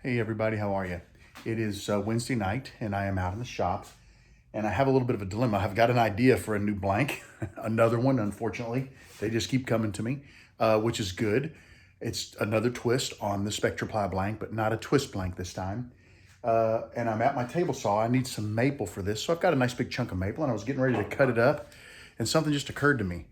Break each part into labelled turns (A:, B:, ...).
A: Hey everybody, how are you? It is Wednesday night and I am out in the shop and I have a little bit of a dilemma. I've got an idea for a new blank, another one, unfortunately. They just keep coming to me, which is good. It's another twist on the Spectra Ply blank, but not a twist blank this time. And I'm at my table saw. I need some maple for this. So I've got a nice big chunk of maple and I was getting ready to cut it up and something just occurred to me.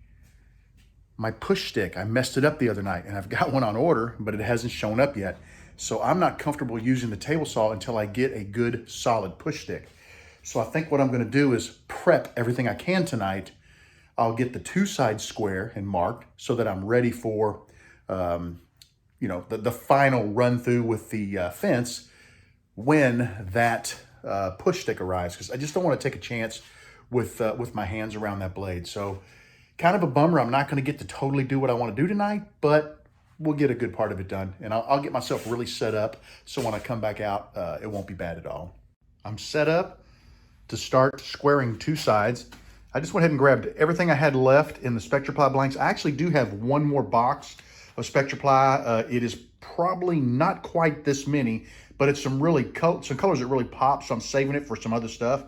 A: My push stick, I messed it up the other night and I've got one on order, but it hasn't shown up yet. So I'm not comfortable using the table saw until I get a good solid push stick. So I think what I'm gonna do is prep everything I can tonight. I'll get the two sides square and marked so that I'm ready for the final run through with the fence when that push stick arrives, because I just don't want to take a chance with my hands around that blade. So kind of a bummer. I'm not going to get to totally do what I want to do tonight, but we'll get a good part of it done. And I'll get myself really set up so when I come back out, it won't be bad at all. I'm set up to start squaring two sides. I just went ahead and grabbed everything I had left in the Spectra Ply blanks. I actually do have one more box of Spectra Ply. It is probably not quite this many, but it's some colors that really pop, so I'm saving it for some other stuff.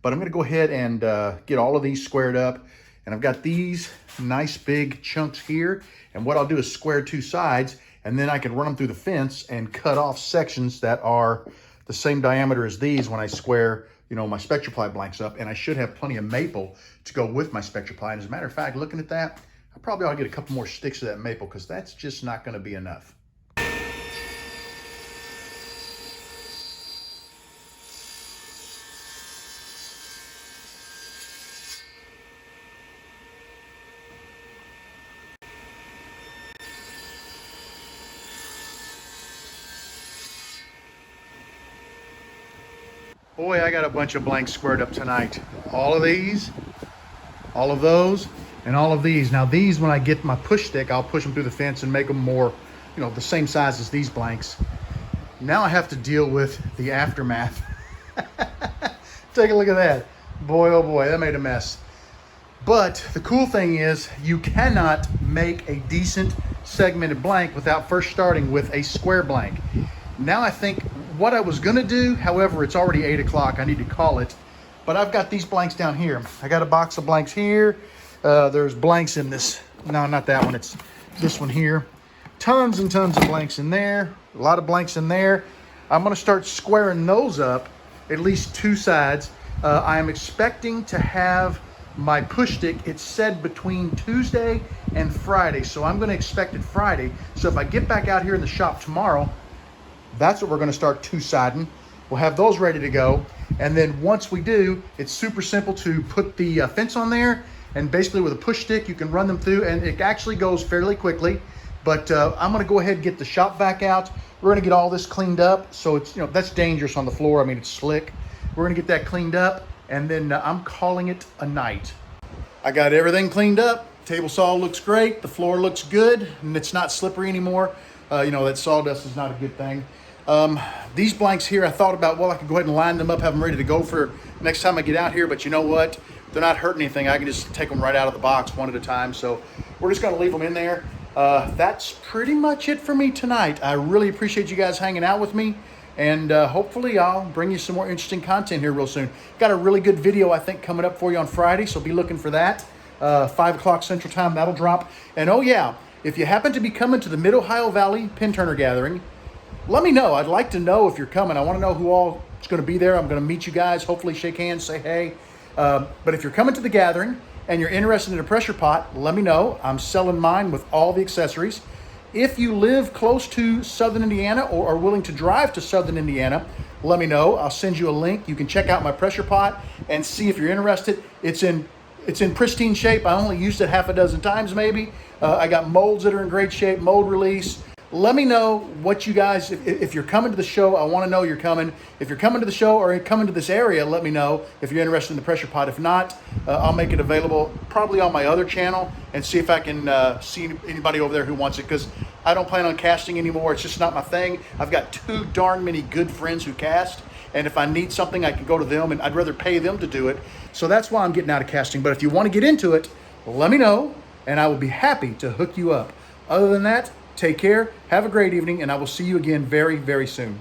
A: But I'm gonna go ahead and get all of these squared up. And I've got these nice big chunks here. And what I'll do is square two sides, and then I can run them through the fence and cut off sections that are the same diameter as these when I square, my Spectra Ply blanks up. And I should have plenty of maple to go with my Spectra Ply. And as a matter of fact, looking at that, I probably ought to get a couple more sticks of that maple because that's just not gonna be enough. Boy, I got a bunch of blanks squared up tonight. All of these, all of those, and all of these. Now these, when I get my push stick, I'll push them through the fence and make them more, the same size as these blanks. Now I have to deal with the aftermath. Take a look at that. Boy, oh boy, that made a mess. But the cool thing is you cannot make a decent segmented blank without first starting with a square blank. Now I think what I was gonna do, however, it's already 8 o'clock, I need to call it, but I've got these blanks down here. I got a box of blanks here. There's blanks in this, no, not that one, it's this one here. Tons and tons of blanks in there, a lot of blanks in there. I'm gonna start squaring those up, at least two sides. I am expecting to have my push stick, it's said between Tuesday and Friday, so I'm gonna expect it Friday. So if I get back out here in the shop tomorrow, that's what we're gonna start two-siding. We'll have those ready to go. And then once we do, it's super simple to put the fence on there, and basically with a push stick, you can run them through, and it actually goes fairly quickly. But I'm gonna go ahead and get the shop vac out. We're gonna get all this cleaned up. So it's, that's dangerous on the floor. I mean, it's slick. We're gonna get that cleaned up, and then I'm calling it a night. I got everything cleaned up. Table saw looks great. The floor looks good, and it's not slippery anymore. That sawdust is not a good thing. These blanks here, I thought about, well, I could go ahead and line them up, have them ready to go for next time I get out here, but you know what? They're not hurting anything. I can just take them right out of the box one at a time. So we're just gonna leave them in there. That's pretty much it for me tonight. I really appreciate you guys hanging out with me, and hopefully I'll bring you some more interesting content here real soon. Got a really good video, I think, coming up for you on Friday, so be looking for that. 5 o'clock Central Time, that'll drop. And oh yeah, if you happen to be coming to the Mid-Ohio Valley Pin Turner Gathering, let me know. I'd like to know if you're coming. I want to know who all is going to be there. I'm going to meet you guys, hopefully shake hands, say hey. But if you're coming to the gathering and you're interested in a pressure pot, let me know. I'm selling mine with all the accessories. If you live close to Southern Indiana or are willing to drive to Southern Indiana, let me know. I'll send you a link. You can check out my pressure pot and see if you're interested. It's in pristine shape. I only used it half a dozen times maybe. I got molds that are in great shape, mold release. Let me know what you guys, if you're coming to the show, I want to know you're coming. If you're coming to the show or coming to this area, let me know if you're interested in the pressure pot. If not, I'll make it available probably on my other channel and see if I can see anybody over there who wants it, because I don't plan on casting anymore. It's just not my thing. I've got too darn many good friends who cast, and if I need something, I can go to them, and I'd rather pay them to do it. So that's why I'm getting out of casting. But if you want to get into it, let me know, and I will be happy to hook you up. Other than that, take care, have a great evening, and I will see you again very, very soon.